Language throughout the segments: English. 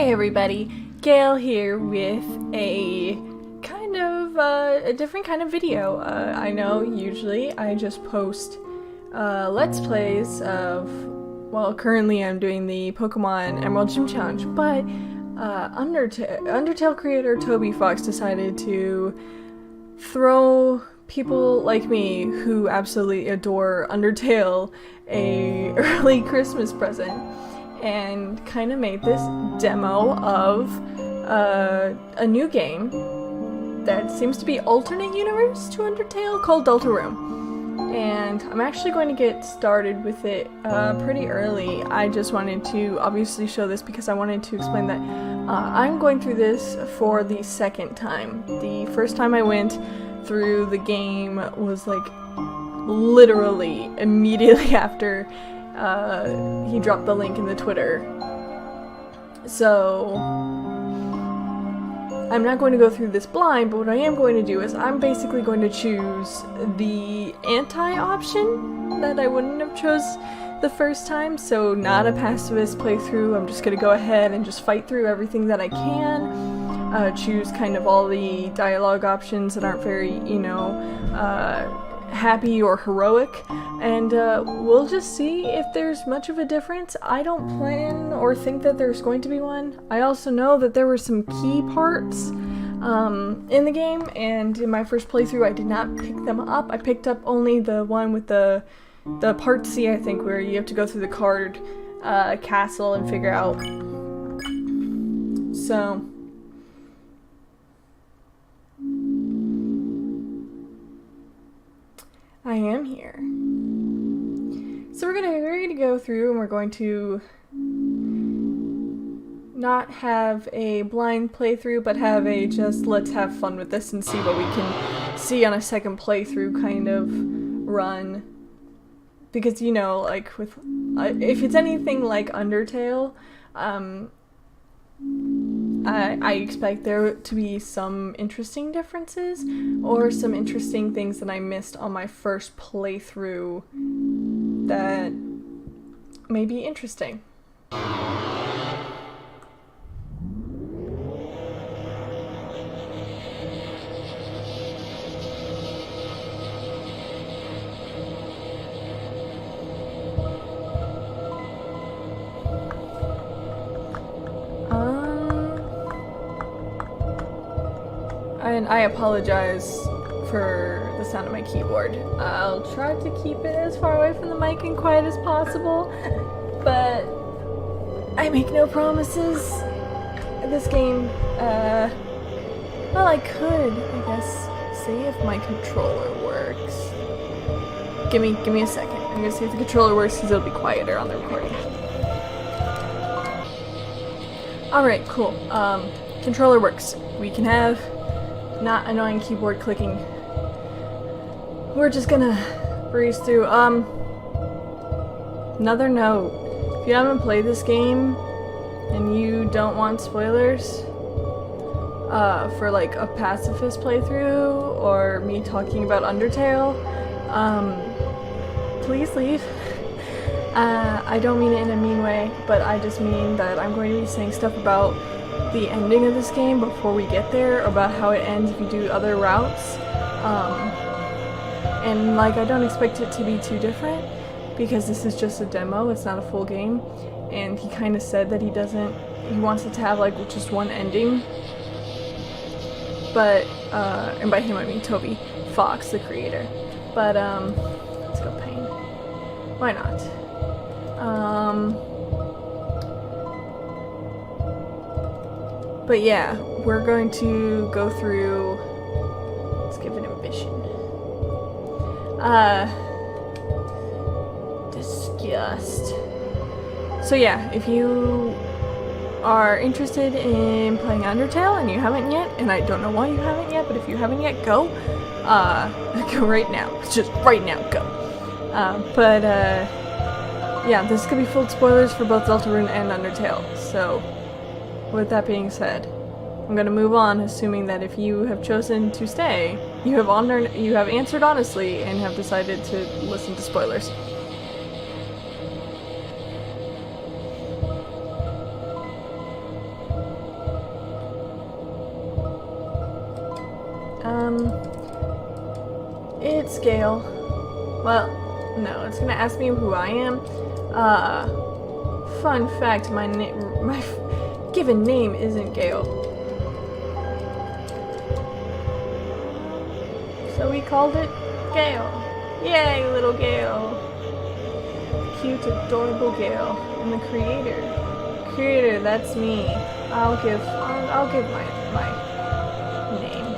Hey everybody, Gail here with a kind of a different kind of video. I know usually I just post Let's Plays of, well, currently I'm doing the Pokemon Emerald Gym Challenge, but Undertale creator Toby Fox decided to throw people like me who absolutely adore Undertale a early Christmas present and kind of made this demo of a new game that seems to be alternate universe to Undertale called Deltarune. And I'm actually going to get started with it pretty early. I just wanted to obviously show this because I wanted to explain that I'm going through this for the second time. The first time I went through the game was like literally immediately after he dropped the link in the Twitter. So I'm not going to go through this blind, but what I am going to do is I'm basically going to choose the anti-option that I wouldn't have chose the first time, so not a pacifist playthrough. I'm just going to go ahead and just fight through everything that I can, choose kind of all the dialogue options that aren't very, you know, happy or heroic, and we'll just see if there's much of a difference. I don't plan or think that there's going to be one. I also know that there were some key parts in the game, and in my first playthrough I did not pick them up. I picked up only the one with the part C, I think, where you have to go through the card castle and figure out. So I am here. So we're gonna go through and we're going to not have a blind playthrough, but have a just let's have fun with this and see what we can see on a second playthrough kind of run. Because, you know, like with if it's anything like Undertale, I expect there to be some interesting differences or some interesting things that I missed on my first playthrough that may be interesting. And I apologize for the sound of my keyboard. I'll try to keep it as far away from the mic and quiet as possible, but I make no promises. This game, well, I could, I guess, see if my controller works. Give me a second. I'm gonna see if the controller works because it'll be quieter on the recording. Alright, cool. Controller works. We can have not annoying keyboard clicking. We're just gonna breeze through. Another note. If you haven't played this game and you don't want spoilers for like a pacifist playthrough or me talking about Undertale, please leave. I don't mean it in a mean way, but I just mean that I'm going to be saying stuff about the ending of this game before we get there, about how it ends if you do other routes, and like I don't expect it to be too different because this is just a demo, it's not a full game, and he kind of said that he wants it to have like just one ending, but and by him I mean Toby Fox, the creator, but let's go pain, why not? But yeah, we're going to go through, let's give it ambition. Disgust. So yeah, if you are interested in playing Undertale and you haven't yet, and I don't know why you haven't yet, but if you haven't yet, go. Go right now. Just right now, go. Yeah, this could be full spoilers for both Deltarune and Undertale, so with that being said, I'm gonna move on, assuming that if you have chosen to stay, you have answered honestly and have decided to listen to spoilers. Gale. Well, no, it's gonna ask me who I am. Fun fact, my given name isn't Gale. So we called it Gale. Yay, little Gale. Cute, adorable Gale. And the creator, that's me. I'll give my name.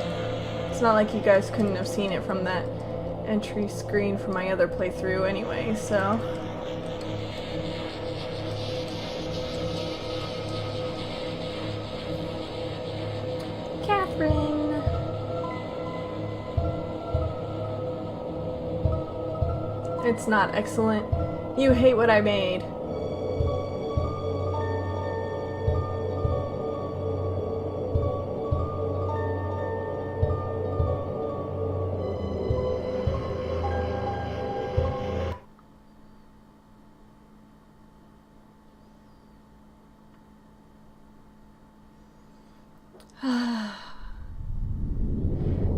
It's not like you guys couldn't have seen it from that entry screen from my other playthrough anyway, so. Catherine. It's not excellent. You hate what I made.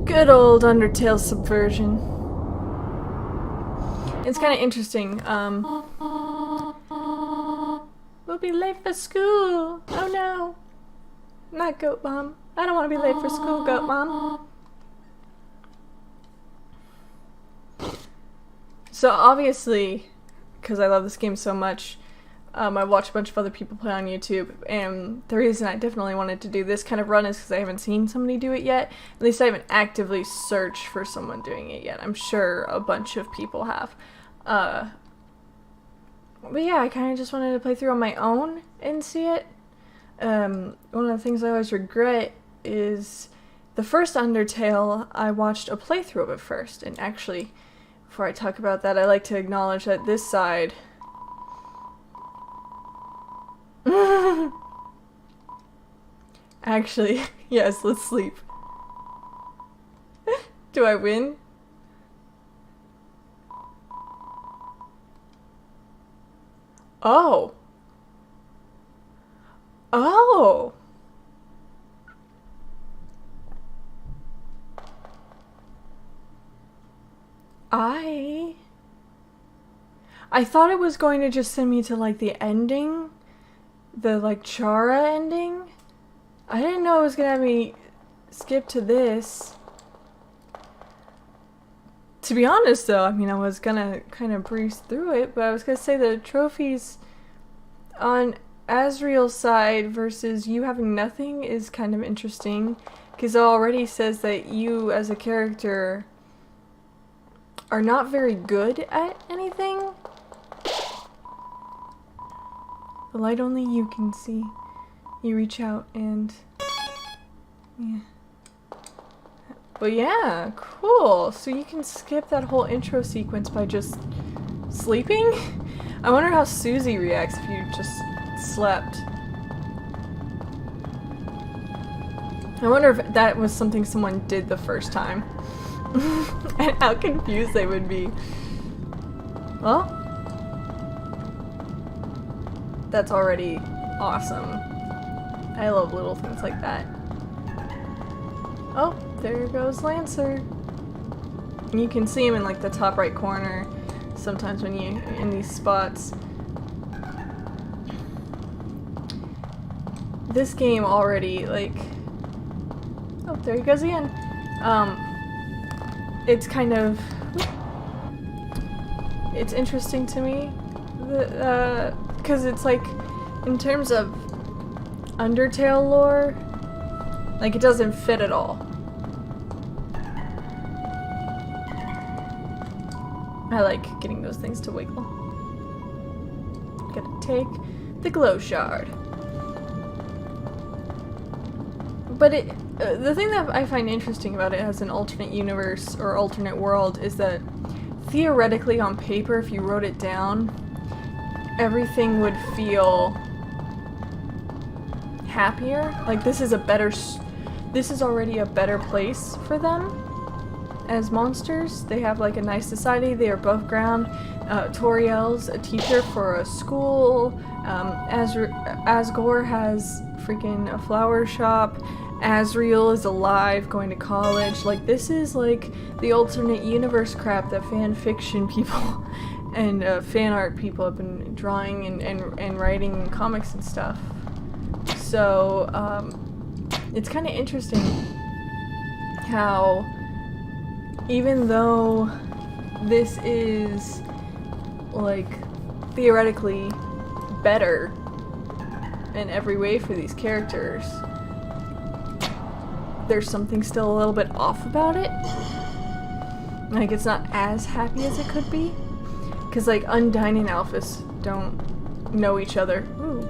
Good old Undertale subversion. It's kind of interesting. We'll be late for school. Oh no. Not Goat Mom. I don't want to be late for school, Goat Mom. So obviously, because I love this game so much, I watch a bunch of other people play on YouTube, and the reason I definitely wanted to do this kind of run is because I haven't seen somebody do it yet. At least I haven't actively searched for someone doing it yet. I'm sure a bunch of people have. But yeah, I kind of just wanted to play through on my own and see it. One of the things I always regret is the first Undertale, I watched a playthrough of it first, and actually, before I talk about that, I like to acknowledge that this side actually, yes, let's sleep. Do I win? Oh. Oh. I thought it was going to just send me to like the ending. The like Chara ending. I didn't know it was gonna have me skip to this. To be honest though, I mean I was gonna kind of breeze through it, but I was gonna say the trophies on Asriel's side versus you having nothing is kind of interesting, because it already says that you as a character are not very good at anything. The light only you can see. You reach out and yeah. But yeah, cool. So you can skip that whole intro sequence by just sleeping? I wonder how Susie reacts if you just slept. I wonder if that was something someone did the first time. And how confused they would be. Well, that's already awesome. I love little things like that. Oh, there goes Lancer. And you can see him in like the top right corner sometimes when you in these spots. This game already, like, oh, there he goes again. It's kind of, it's interesting to me, because it's like, in terms of Undertale lore, like it doesn't fit at all. I like getting those things to wiggle. Gotta take the glow shard. But the thing that I find interesting about it as an alternate universe or alternate world is that theoretically on paper, if you wrote it down, everything would feel happier. Like this is already a better place for them as monsters. They have like a nice society. They are above ground. Toriel's a teacher for a school. Asgore has freaking a flower shop. Asriel is alive, going to college. Like, this is like the alternate universe crap that fan fiction people and fan art people have been drawing and writing comics and stuff. So, it's kind of interesting how, even though this is, like, theoretically better in every way for these characters, there's something still a little bit off about it. Like, it's not as happy as it could be. Because, like, Undyne and Alphys don't know each other. Ooh.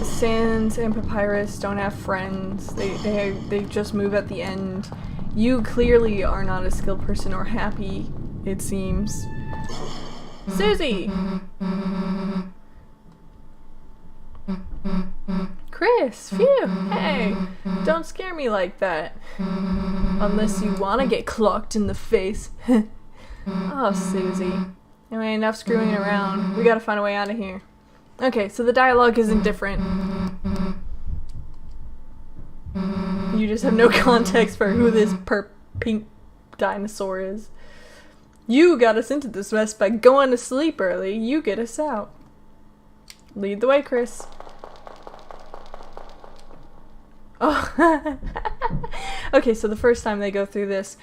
Sans and Papyrus don't have friends. They just move at the end. You clearly are not a skilled person or happy, it seems. Susie! Chris, phew, hey, don't scare me like that. Unless you want to get clocked in the face. Oh, Susie. Anyway, enough screwing around. We gotta find a way out of here. Okay, so the dialogue isn't different. You just have no context for who this pink dinosaur is. You got us into this mess by going to sleep early. You get us out. Lead the way, Chris. Oh. Okay, so the first time they go through this,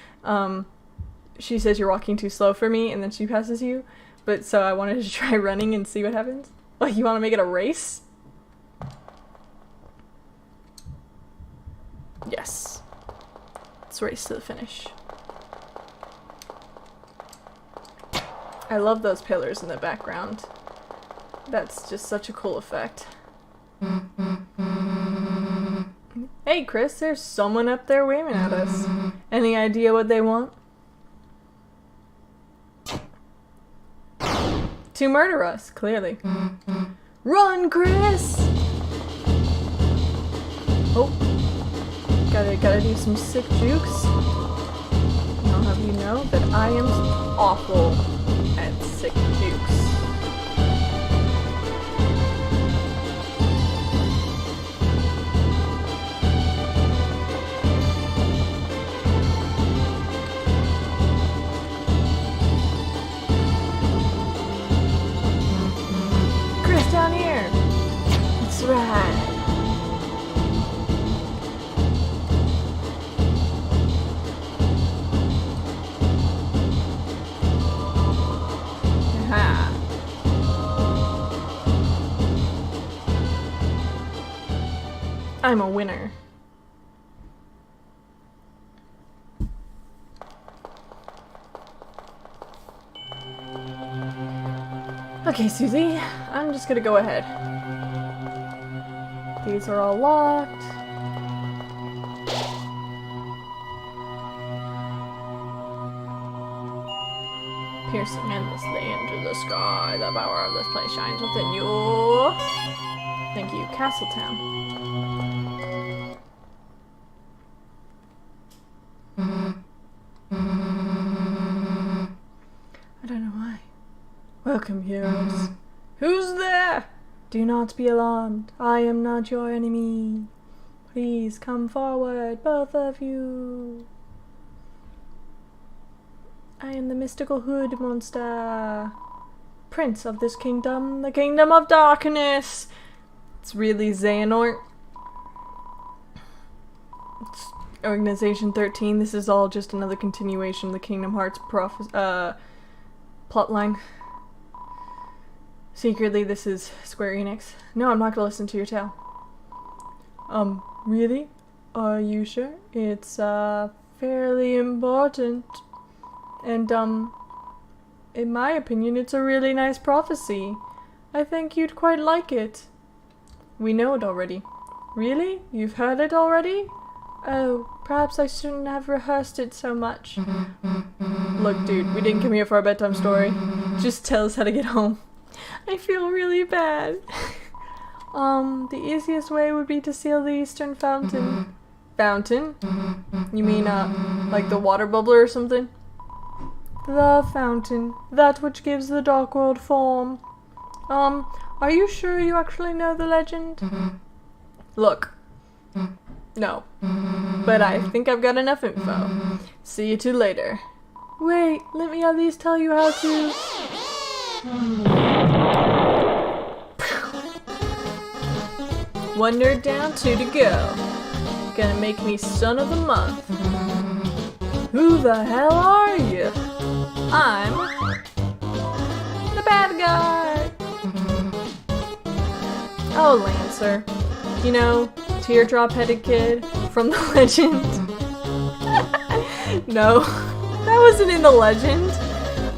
she says you're walking too slow for me, and then she passes you. But so I wanted to try running and see what happens. Like, you want to make it a race? Yes. Let's race to the finish. I love those pillars in the background. That's just such a cool effect. Hey Chris, there's someone up there waving at us. Any idea what they want? To murder us, clearly. Run, Chris! Oh. Gotta do some sick jukes. I'll have you know that I am awful at sick jukes. Chris, down here! That's right. I'm a winner. Okay, Susie, I'm just gonna go ahead. These are all locked. Piercing endlessly into the sky, the power of this place shines within you. Thank you, Castletown. I don't know why. Welcome, heroes. Who's there? Do not be alarmed. I am not your enemy. Please come forward, both of you. I am the mystical hood monster. Prince of this kingdom, the kingdom of darkness. It's really Xehanort. It's Organization 13. This is all just another continuation of the Kingdom Hearts plotline. Secretly, this is Square Enix. No, I'm not gonna listen to your tale. Really? Are you sure? It's, fairly important. And, in my opinion, it's a really nice prophecy. I think you'd quite like it. We know it already. Really? You've heard it already? Oh, perhaps I shouldn't have rehearsed it so much. Look, dude, we didn't come here for a bedtime story. Just tell us how to get home. I feel really bad. The easiest way would be to seal the Eastern Fountain. Fountain? You mean, like the water bubbler or something? The fountain. That which gives the Dark World form. Are you sure you actually know the legend? Look, No. But I think I've got enough info. See you two later. Wait, let me at least tell you how to... One nerd down, two to go. Gonna make me son of the month. Who the hell are you? I'm the bad guy. Oh, Lancer. You know, teardrop-headed kid from the legend. No, that wasn't in the legend.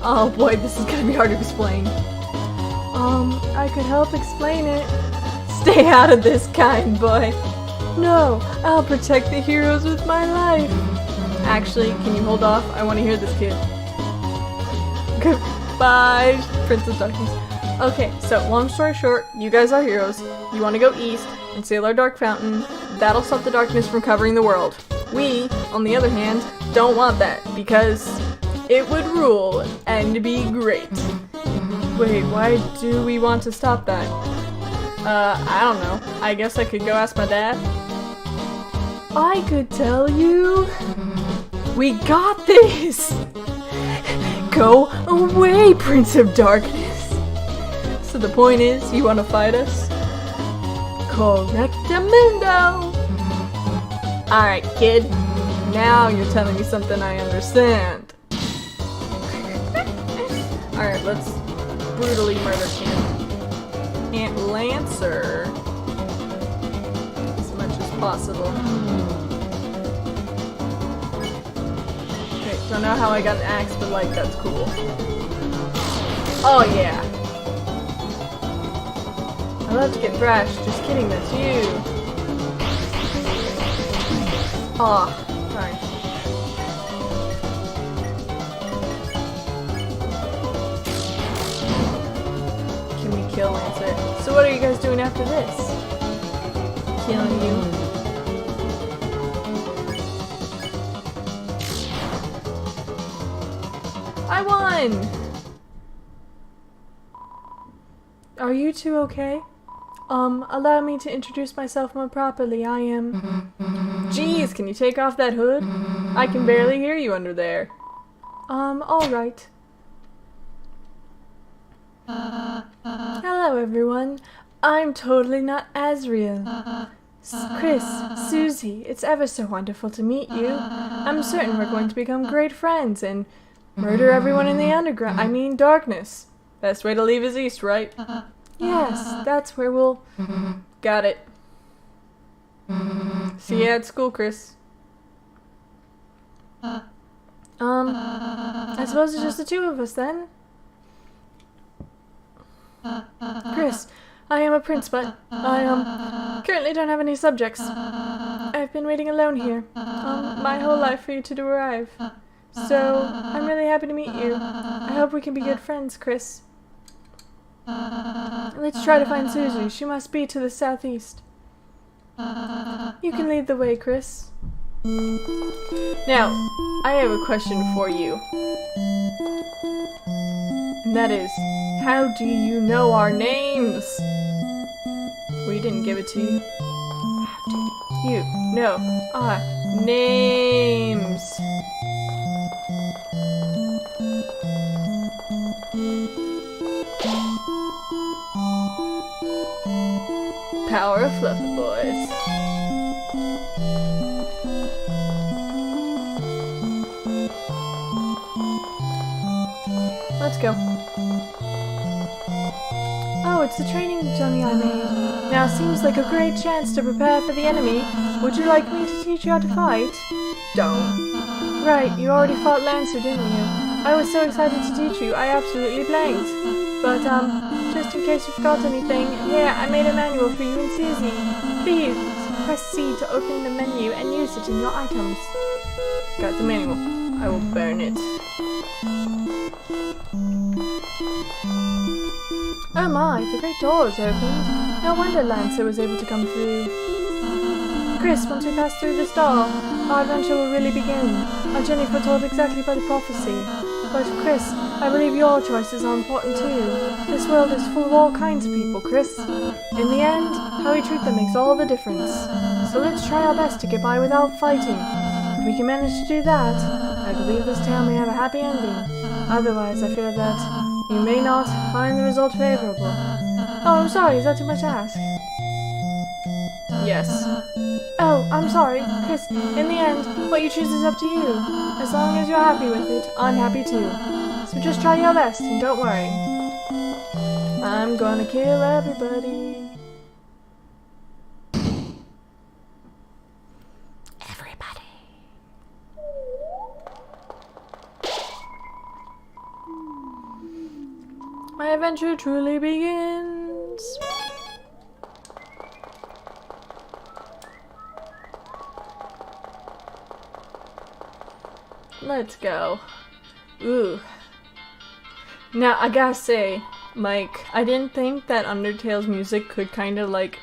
Oh boy, this is gonna be hard to explain. I could help explain it. Stay out of this, kind boy. No, I'll protect the heroes with my life. Actually, can you hold off? I want to hear this kid. Goodbye, Prince of Darkness. Okay, so long story short, you guys are heroes. You want to go east and sail our dark fountain. That'll stop the darkness from covering the world. We, on the other hand, don't want that because it would rule and be great. Wait, why do we want to stop that? I don't know. I guess I could go ask my dad. I could tell you. We got this! Go away, Prince of Darkness! So the point is, you want to fight us? Correctamundo! Alright, kid. Now you're telling me something I understand. Alright, let's brutally murder him. And Lancer. As much as possible. Okay, don't know how I got an axe, but like, that's cool. Oh yeah. I love to get thrashed. Just kidding, that's you. Aw, sorry. Can we kill Lancer? So what are you guys doing after this? Killing you. I won! Are you two okay? Allow me to introduce myself more properly. I am... Jeez, can you take off that hood? I can barely hear you under there. Alright. Hello everyone. I'm totally not Azriel. Chris, Susie, it's ever so wonderful to meet you. I'm certain we're going to become great friends and murder everyone in the underground. I mean, darkness. Best way to leave is east, right? Yes, that's where we'll... Got it. See you at school, Chris. I suppose it's just the two of us then. Chris, I am a prince, but I, currently don't have any subjects. I've been waiting alone here, my whole life for you to arrive. So, I'm really happy to meet you. I hope we can be good friends, Chris. Let's try to find Susie. She must be to the southeast. You can lead the way, Chris. Now, I have a question for you. And that is, how do you know our names? We didn't give it to you. How do you know our names? Power of Fluffy Boys. Let's go. Oh, it's the training dummy I made. Now seems like a great chance to prepare for the enemy. Would you like me to teach you how to fight? Don't. Right, you already fought Lancer, didn't you? I was so excited to teach you, I absolutely blanked. But, just in case you forgot anything, here, I made a manual for you and Susie. Please, press C to open the menu and use it in your items. Got the manual. I will burn it. Oh my, the great door is opened. No wonder Lancer was able to come through. Chris, once we pass through this door, our adventure will really begin. Our journey foretold exactly by the prophecy. But Chris, I believe your choices are important too. This world is full of all kinds of people, Chris. In the end, how we treat them makes all the difference. So let's try our best to get by without fighting. If we can manage to do that, I believe this tale may have a happy ending. Otherwise, I fear that you may not find the result favorable. Oh, I'm sorry, is that too much to ask? Yes. Oh, I'm sorry, Chris. In the end, what you choose is up to you. As long as you're happy with it, I'm happy too. So just try your best and don't worry. I'm gonna kill everybody. Everybody. My adventure truly begins. Let's go. Ooh. Now, I gotta say, like, I didn't think that Undertale's music could kind of, like,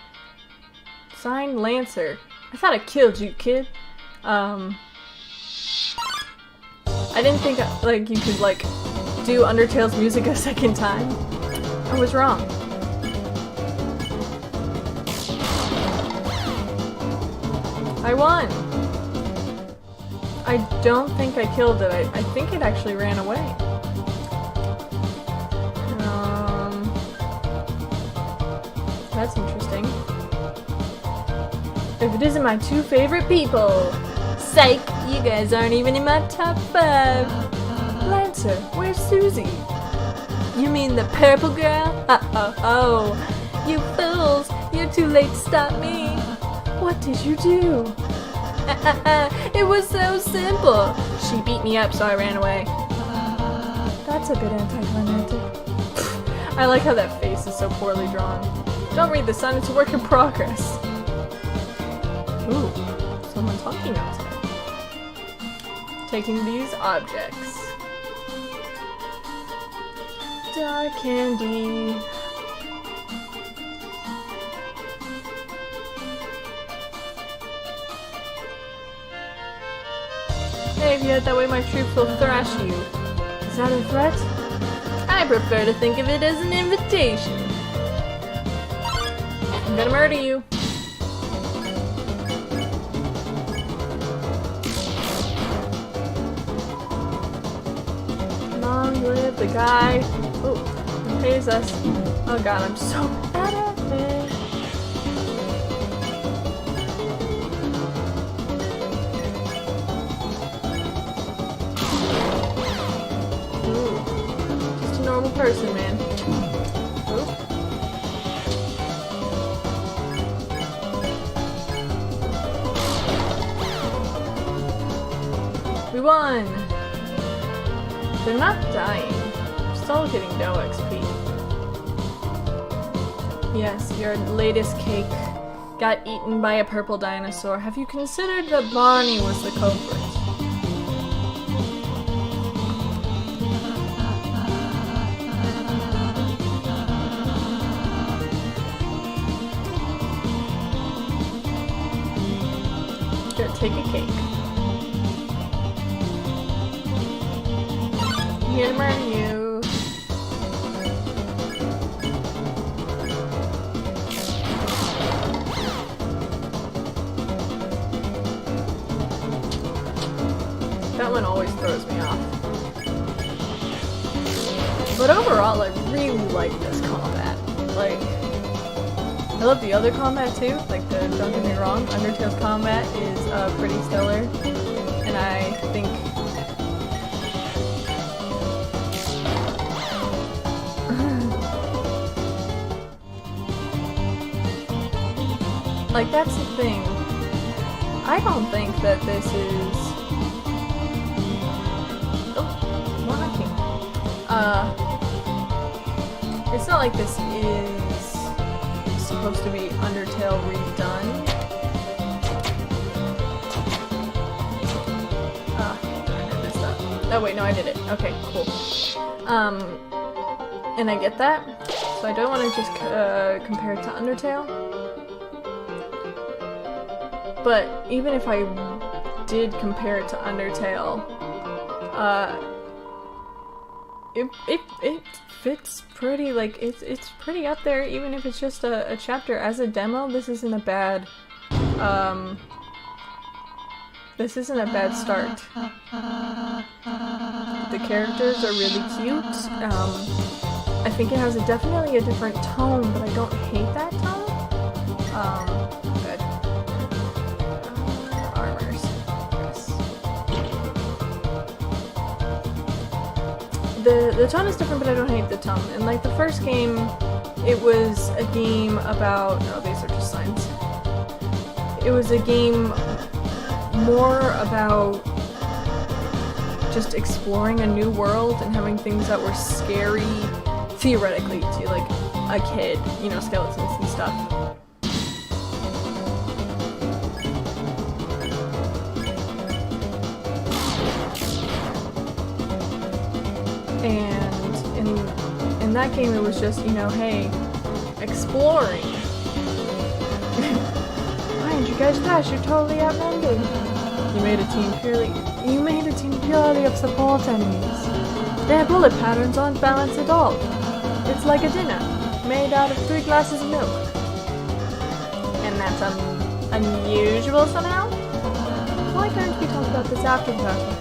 sign Lancer. I thought I killed you, kid. I didn't think, like, you could, like, do Undertale's music a second time. I was wrong. I won! I don't think I killed it. I think it actually ran away. That's interesting. If it isn't my two favorite people! Psych! You guys aren't even in my top 5! Lancer, where's Susie? You mean the purple girl? Oh, you fools! You're too late to stop me! What did you do? It was so simple! She beat me up, so I ran away. That's a bit anticlimactic. I like how that face is so poorly drawn. Don't read the sign, it's a work in progress. Ooh, someone's honking outside. Taking these objects. Dark candy. Hey, if you head that way, my troops will thrash you. Is that a threat? I prefer to think of it as an invitation. I'm gonna murder you. Long live the guy who pays us. Oh god, I'm so bad at it. Just a normal person, man. We won! They're not dying. I'm still getting no XP. Yes, your latest cake got eaten by a purple dinosaur. Have you considered that Barney was the culprit? Here, take a cake. I'm here to murder you. That one always throws me off. But overall, I really like this combat. Like, I love the other combat too. Like, don't get me wrong, Undertale's combat is pretty stellar, and I think. Like, that's the thing. I don't think that this is... Oh, more knocking. It's not like this is supposed to be Undertale redone. I messed up. Oh wait, no, I did it. Okay, cool. And I get that. So I don't want to just compare it to Undertale. But even if I did compare it to Undertale, it fits pretty, like, it's pretty up there, even if it's just a chapter. As a demo, this isn't a bad, start. The characters are really cute. I think it has definitely a different tone, but I don't hate that tone. Good. Armors. Yes. The tone is different, but I don't hate the tone. And like the first game, it was a game about... Oh, these are just signs. It was a game more about just exploring a new world and having things that were scary, theoretically, to like a kid, you know, skeletons and stuff. And in that game it was just, you know, hey, exploring. Why did you guys crash? You're totally outnumbered. You made a team purely of support enemies. Their bullet patterns aren't balanced at all. It's like a dinner, made out of 3 glasses of milk. And that's unusual somehow? Why can't we talk about this after the party?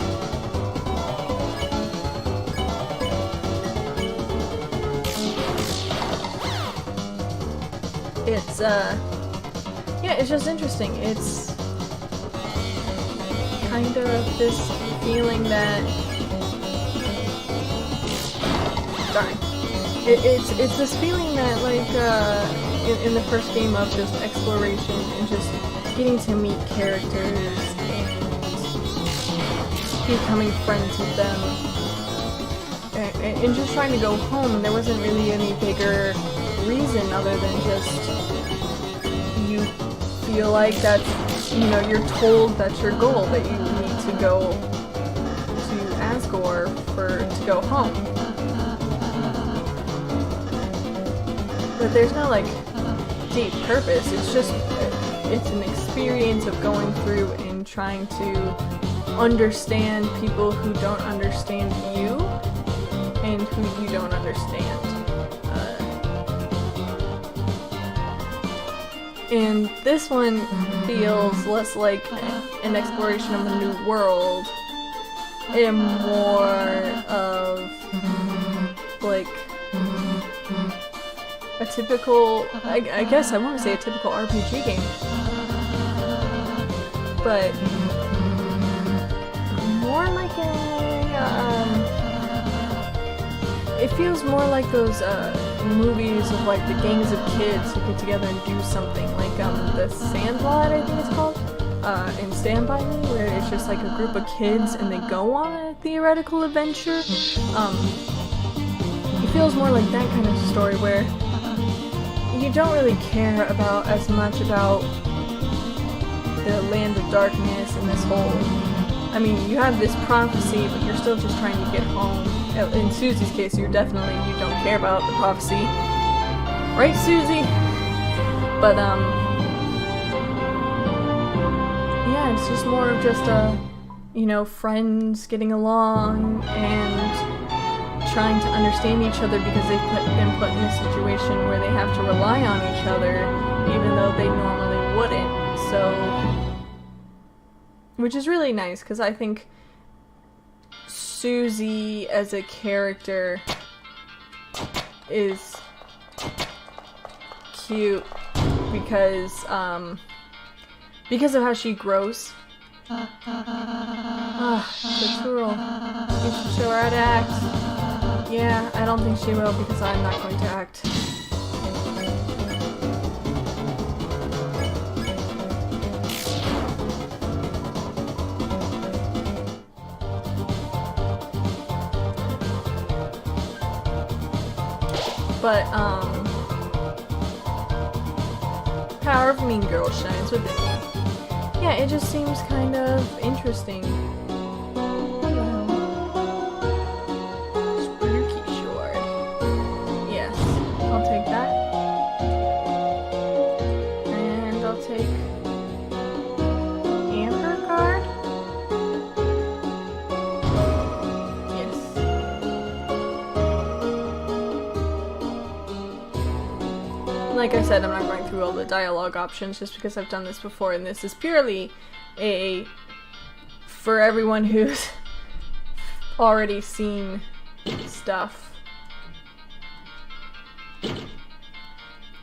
It's, yeah, it's just interesting. It's kind of this feeling that... Darn. It's this feeling that, like, in the first game of just exploration and just getting to meet characters and becoming friends with them and just trying to go home. There wasn't really any bigger reason other than just you feel like that's, you know, you're told that's your goal, that you need to go to Asgore to go home. But there's no, like, deep purpose. It's just, it's an experience of going through and trying to understand people who don't understand you and who you don't understand. And this one feels less like an exploration of a new world and more of, like, a typical, I guess I want to say a typical RPG game, but more like it feels more like those movies of like the gangs of kids who get together and do something, like the Sandlot, I think it's called, in Stand By Me, where it's just like a group of kids and they go on a theoretical adventure. It feels more like that kind of story where you don't really care about as much about the land of darkness and this whole... I mean, you have this prophecy, but you're still just trying to get home. In Susie's case, you don't care about the prophecy. Right, Susie? But, yeah, it's just more of just, you know, friends getting along and trying to understand each other because they've been put in a situation where they have to rely on each other even though they normally wouldn't. So, which is really nice because I think Susie as a character is cute because of how she grows. Deltarune, you should show her how to act. Yeah, I don't think she will because I'm not going to act. But, power of Mean Girl shines within me. Yeah, it just seems kind of interesting. Spooky Short. Yes, I'll take that. And I'll take Amber card. Yes. like I said, I'm not going through all the dialogue options just because I've done this before, and this is purely for everyone who's already seen stuff.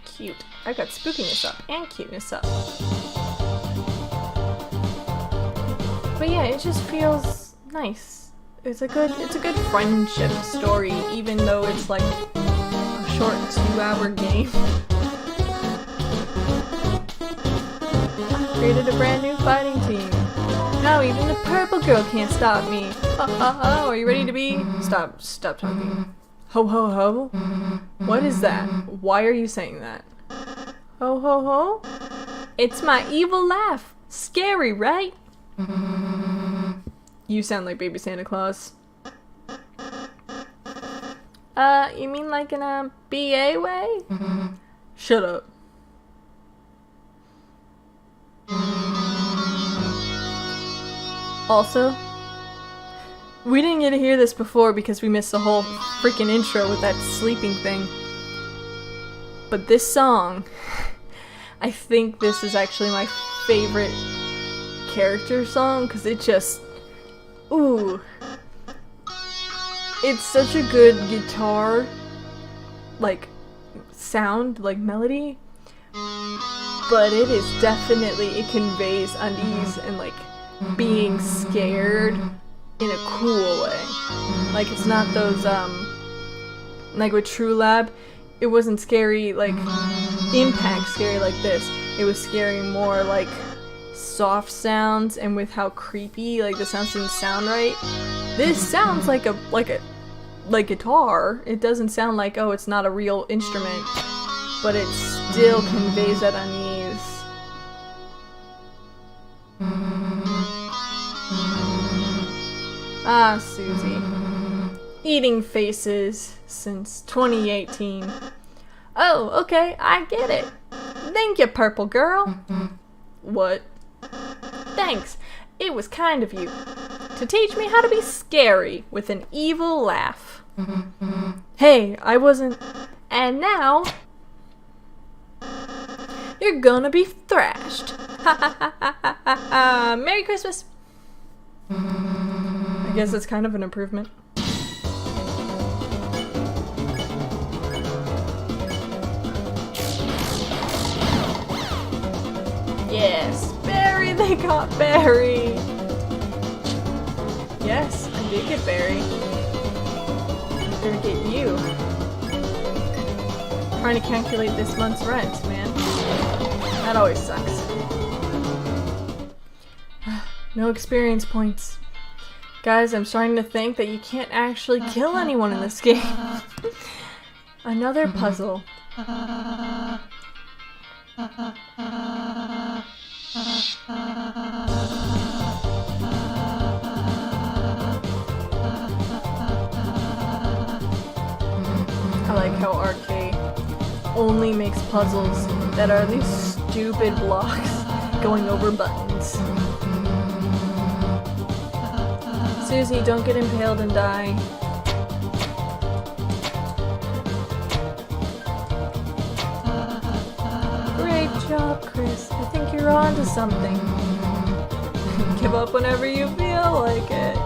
Cute. I got spookiness up and cuteness up. But yeah, it just feels nice. It's a good friendship story, even though it's like a short 2-hour game. I created a brand new fighting team. Now even the purple girl can't stop me. Are you ready to be? Stop talking. Ho ho ho? What is that? Why are you saying that? Ho ho ho? It's my evil laugh. Scary, right? You sound like Baby Santa Claus. You mean like in a BA way? Shut up. Also, we didn't get to hear this before because we missed the whole freaking intro with that sleeping thing. But this song, I think this is actually my favorite character song because it just, ooh. It's such a good guitar, like, sound, like melody. But it is definitely, it conveys unease and like being scared in a cool way. Like it's not those like with True Lab, it wasn't scary like impact scary like this. It was scary more like soft sounds, and with how creepy like the sounds didn't sound right. This sounds like guitar. It doesn't sound like, oh, it's not a real instrument, but it still conveys that unease. Ah, Susie. Eating faces since 2018. Oh, okay, I get it. Thank you, purple girl. What? Thanks. It was kind of you. To teach me how to be scary with an evil laugh. Hey, I wasn't... And now... You're gonna be thrashed. Ha ha ha ha ha ha. Merry Christmas. I guess it's kind of an improvement. Yes, Barry, they got Barry. Yes, I did get Barry. I'm gonna get you. Trying to calculate this month's rent, man. That always sucks. No experience points. Guys, I'm starting to think that you can't actually kill anyone in this game. Another puzzle. I like how Arcade only makes puzzles that are these stupid blocks going over buttons. Susie, don't get impaled and die. Great job, Chris. I think you're on to something. Give up whenever you feel like it.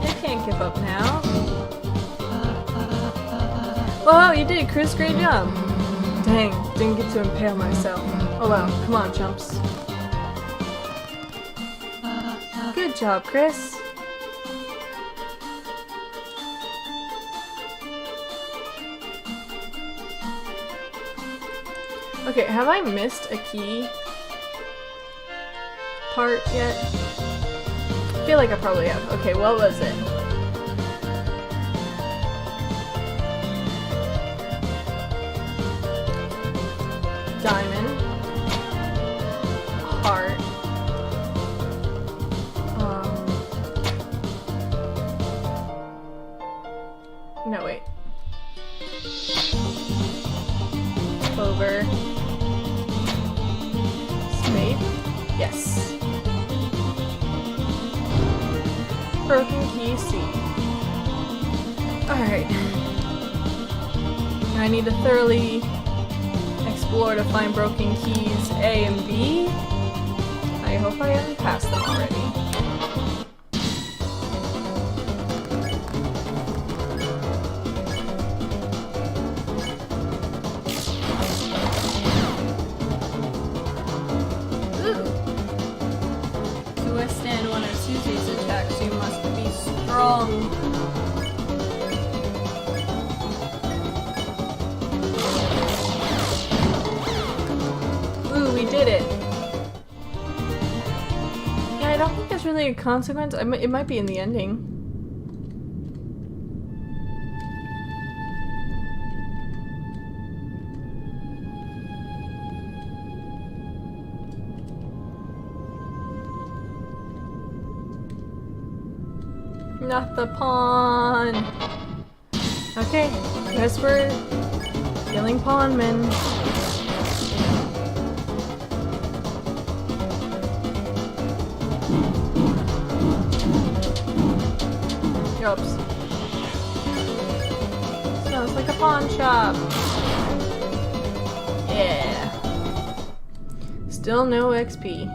You can't give up now. Oh, you did, Chris. Great job. Dang, didn't get to impale myself. Oh well, come on, chumps. Good job, Chris. Okay, have I missed a key part yet? I feel like I probably have. Okay, what was it? Diamond. Heart. No, wait. Clover. Spade? Yes. Broken key C. Alright. I need to thoroughly explore to find broken keys A and B. I hope I haven't passed them already. Ooh! To withstand one of Susie's attacks, you must be strong. Ooh, we did it! Yeah, I don't think there's really a consequence. It might be in the ending. Not the pawn! Okay, guess we're killing pawnmen. Oops. Sounds like a pawn shop. Yeah. Still no XP.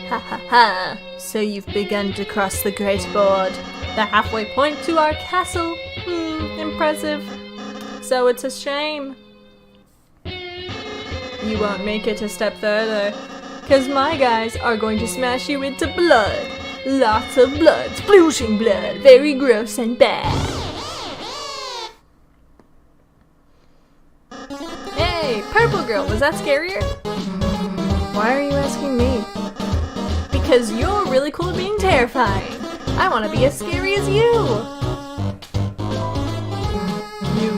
Ha ha ha! So you've begun to cross the Great Board, the halfway point to our castle. Impressive. So it's a shame you won't make it a step further, cause my guys are going to smash you into blood. Lots of blood, splooshing blood, very gross and bad. Hey, purple girl, was that scarier? Why are you asking me? Because you're really cool at being terrifying. I want to be as scary as you. You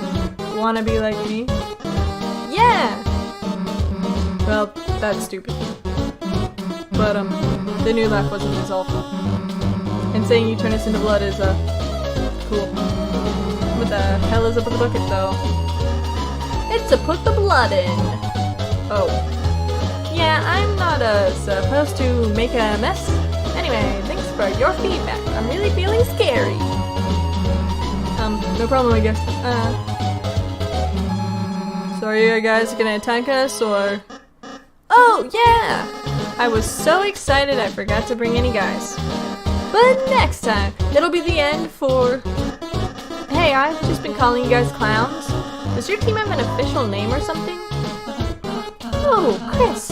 want to be like me? Yeah! Well, that's stupid. But, the new laugh wasn't as awful. And saying you turn us into blood is, cool. What the hell is up with the bucket, though? It's to put the blood in. Oh. Yeah, I'm not, supposed to make a mess. Anyway, thanks for your feedback. I'm really feeling scary. No problem, I guess. So are you guys gonna attack us, or? Oh, yeah! I was so excited I forgot to bring any guys. But next time, it'll be the end for... Hey, I've just been calling you guys clowns. Does your team have an official name or something? Oh, Chris,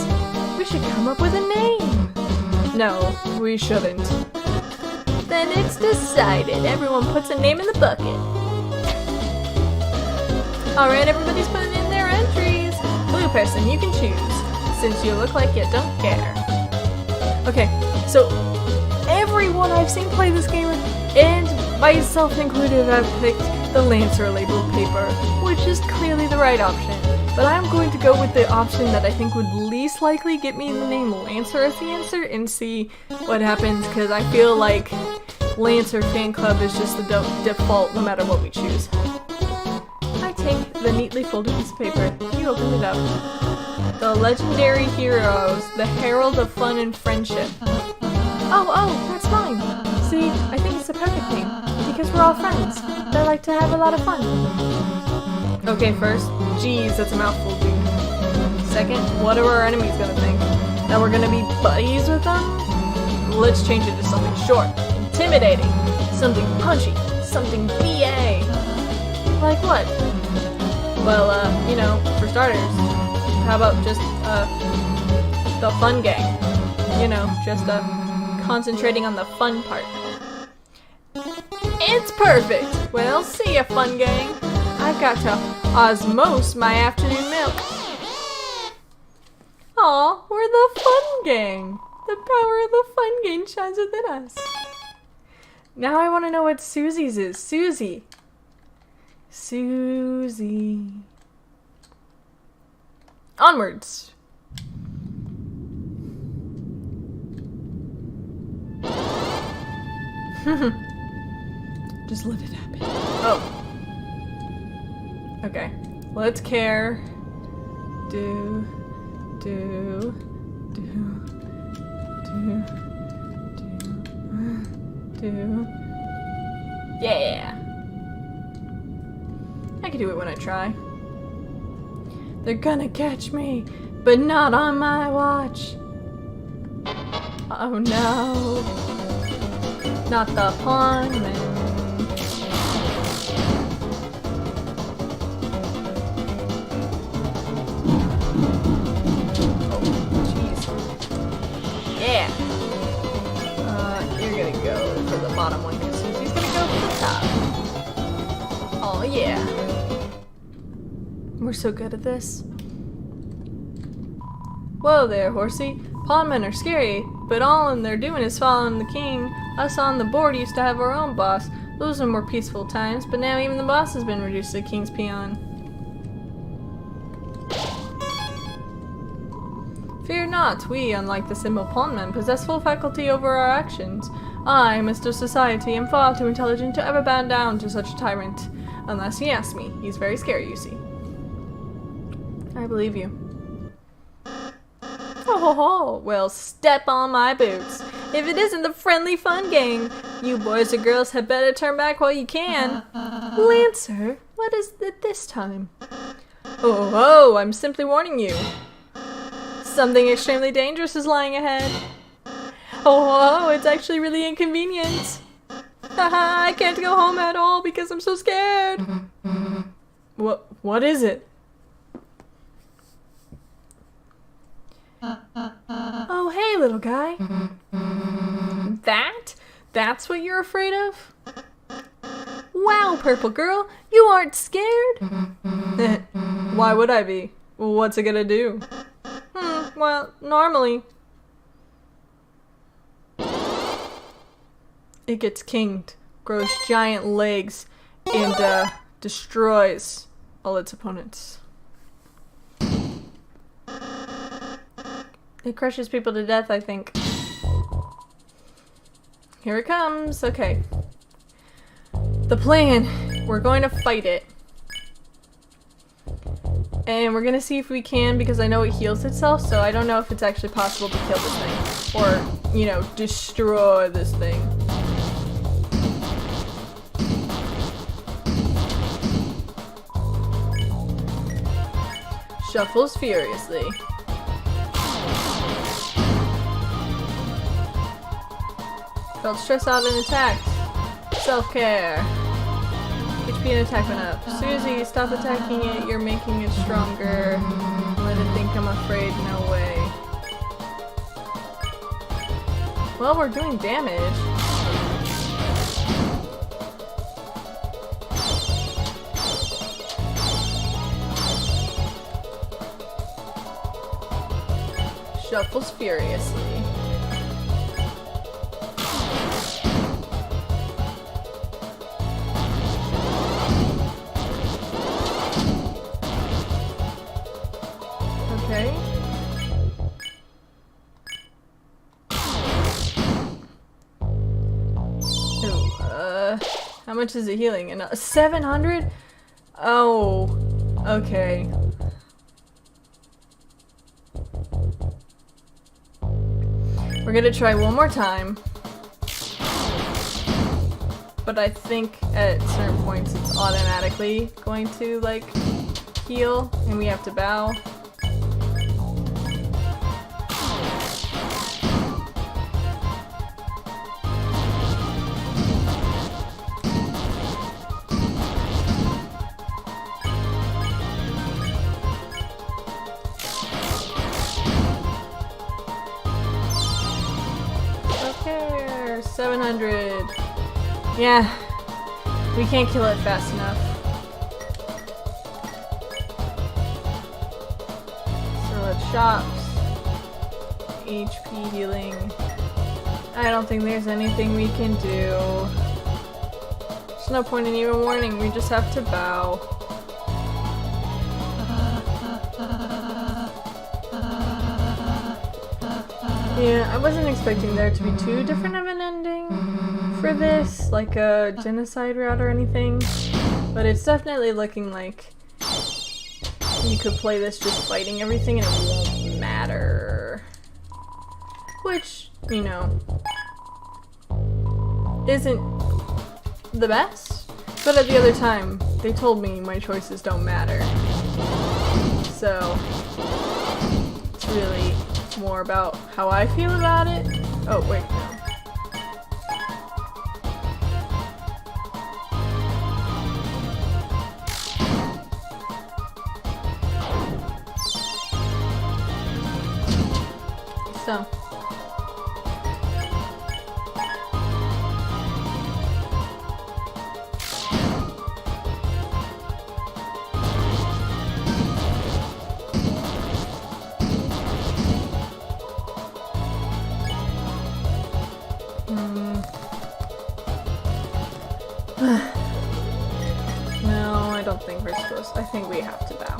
we should come up with a name. No, we shouldn't. Then it's decided. Everyone puts a name in the bucket. Alright, everybody's putting in their entries. Blue person, you can choose, since you look like you don't care. Okay, so everyone I've seen play this game, and myself included, I've picked the Lancer labeled paper, which is clearly the right option. But I'm going to go with the option that I think would least likely get me the name Lancer as the answer and see what happens, because I feel like Lancer Fan Club is just the default no matter what we choose. I take the neatly folded piece of paper. You open it up. The legendary heroes, the herald of fun and friendship. Oh, that's fine. See, I think it's the perfect name, because we're all friends that like to have a lot of fun. Okay, first, geez, that's a mouthful, dude. Second, what are our enemies gonna think? That we're gonna be buddies with them? Let's change it to something short, intimidating, something punchy, something BA. Like what? Well, you know, for starters, how about just, the fun gang? You know, just, concentrating on the fun part. It's perfect! Well, see ya, fun gang. I've got to osmose my afternoon milk. Aw, we're the fun gang. The power of the fun gang shines within us. Now I want to know what Susie's is. Susie. Onwards. Just let it happen. Oh. Okay. Let's care do, do, do, do. Yeah! I can do it when I try. They're gonna catch me, but not on my watch. Oh no. Not the pawn man. Yeah. You're gonna go for the bottom one because he's gonna go for the top. Oh yeah. We're so good at this. Whoa there, horsey. Pawnmen are scary, but all they're doing is following the king. Us on the board used to have our own boss. Those were more peaceful times, but now even the boss has been reduced to a king's peon. Fear not, we, unlike the simple pawnmen, possess full faculty over our actions. I, Mr. Society, am far too intelligent to ever bow down to such a tyrant. Unless he asks me. He's very scary, you see. I believe you. Oh, well, step on my boots. If it isn't the friendly fun gang, you boys or girls had better turn back while you can. Lancer, what is it this time? Oh, I'm simply warning you. Something extremely dangerous is lying ahead. Oh, it's actually really inconvenient. Haha, I can't go home at all because I'm so scared. What is it? Oh, hey, little guy. That's what you're afraid of? Wow, purple girl, you aren't scared? Why would I be? What's it gonna do? Well, normally it gets kinged, grows giant legs, and destroys all its opponents. It crushes people to death, I think. Here it comes. Okay. The plan. We're going to fight it. And we're gonna see if we can, because I know it heals itself, so I don't know if it's actually possible to kill this thing. Or, you know, destroy this thing. Shuffles furiously. Felt stressed out and attacked. Self-care. HP and attack went up. Susie, stop attacking it. You're making it stronger. Let it think I'm afraid. No way. Well, we're doing damage. Shuffles furiously. Okay. Oh, how much is it healing? 700? Oh, okay. We're gonna try one more time. But I think at certain points it's automatically going to, like, heal, and we have to bow. Okay, 700. Yeah, we can't kill it fast enough. So let's shops. HP healing. I don't think there's anything we can do. There's no point in even warning, we just have to bow. Yeah, I wasn't expecting there to be too different of an ending for this, like a genocide route or anything, but it's definitely looking like you could play this just fighting everything and it won't matter. Which, you know, isn't the best, but at the other time, they told me my choices don't matter. So, it's really more about how I feel about it. Oh, wait, no. So. No, I don't think we're supposed to. I think we have to bow.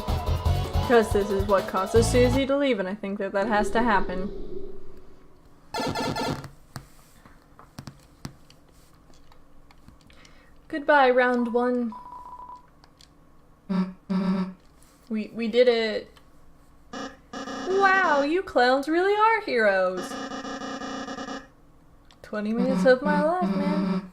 Because this is what causes Susie to leave, and I think that that has to happen. Goodbye, round one. We did it. Wow, you clowns really are heroes. 20 minutes of my life, man.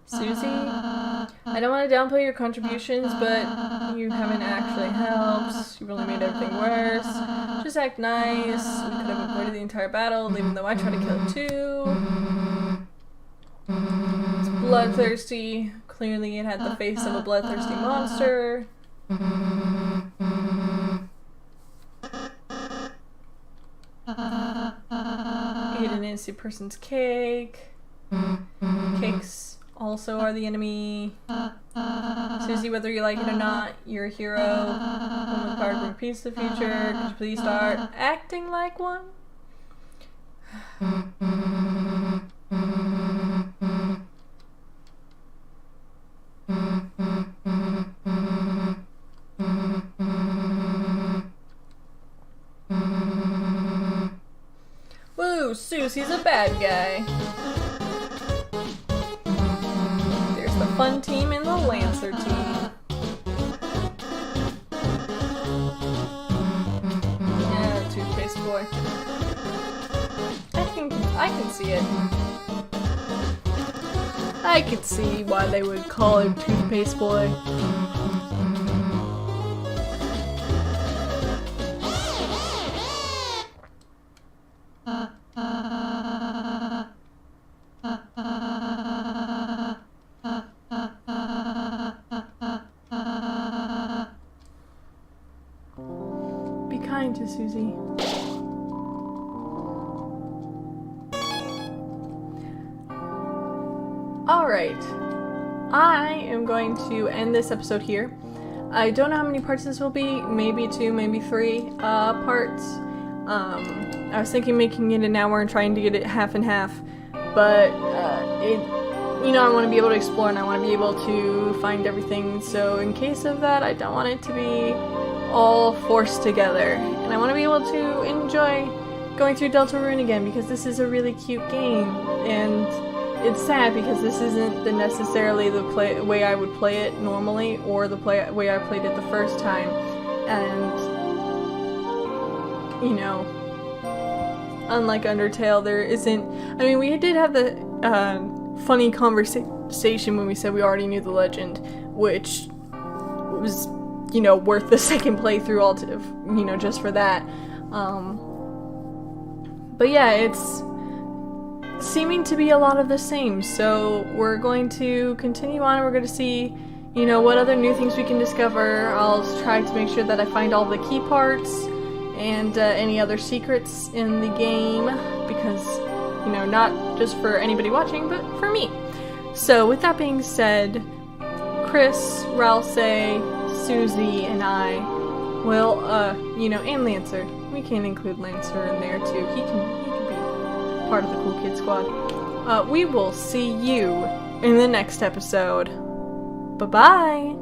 Susie, I don't want to downplay your contributions, but you haven't actually helped. You've only made everything worse. Just act nice. We could have avoided the entire battle, even though I tried to kill it too. It's bloodthirsty. Clearly it had the face of a bloodthirsty monster. Eat an innocent person's cake. Cakes also are the enemy. Susie, whether you like it or not, you're a hero. One with power to peace the future. Could you please start acting like one? Woo, Susie's a bad guy. There's the fun team and the Lancer team. Yeah, Toothpaste Boy. I can see it. I could see why they would call him Toothpaste Boy. Be kind to Susie. Alright, I am going to end this episode here. I don't know how many parts this will be, maybe 2, maybe 3 parts. I was thinking making it an hour and trying to get it half and half, but you know, I want to be able to explore and I want to be able to find everything, so in case of that, I don't want it to be all forced together, and I want to be able to enjoy going through Deltarune again, because this is a really cute game, and it's sad because this isn't necessarily the way I would play it normally, or the way I played it the first time, and, you know, unlike Undertale, there isn't, I mean, we did have the funny conversation when we said we already knew the legend, which was, you know, worth the second playthrough you know, just for that. But yeah, it's seeming to be a lot of the same, so we're going to continue on and we're going to see, you know, what other new things we can discover. I'll try to make sure that I find all the key parts and any other secrets in the game, because, you know, not just for anybody watching, but for me. So with that being said, Chris, Ralse, Susie, and I will, you know, and Lancer. We can include Lancer in there too. He can be part of the Cool Kid Squad. We will see you in the next episode. Bye-bye!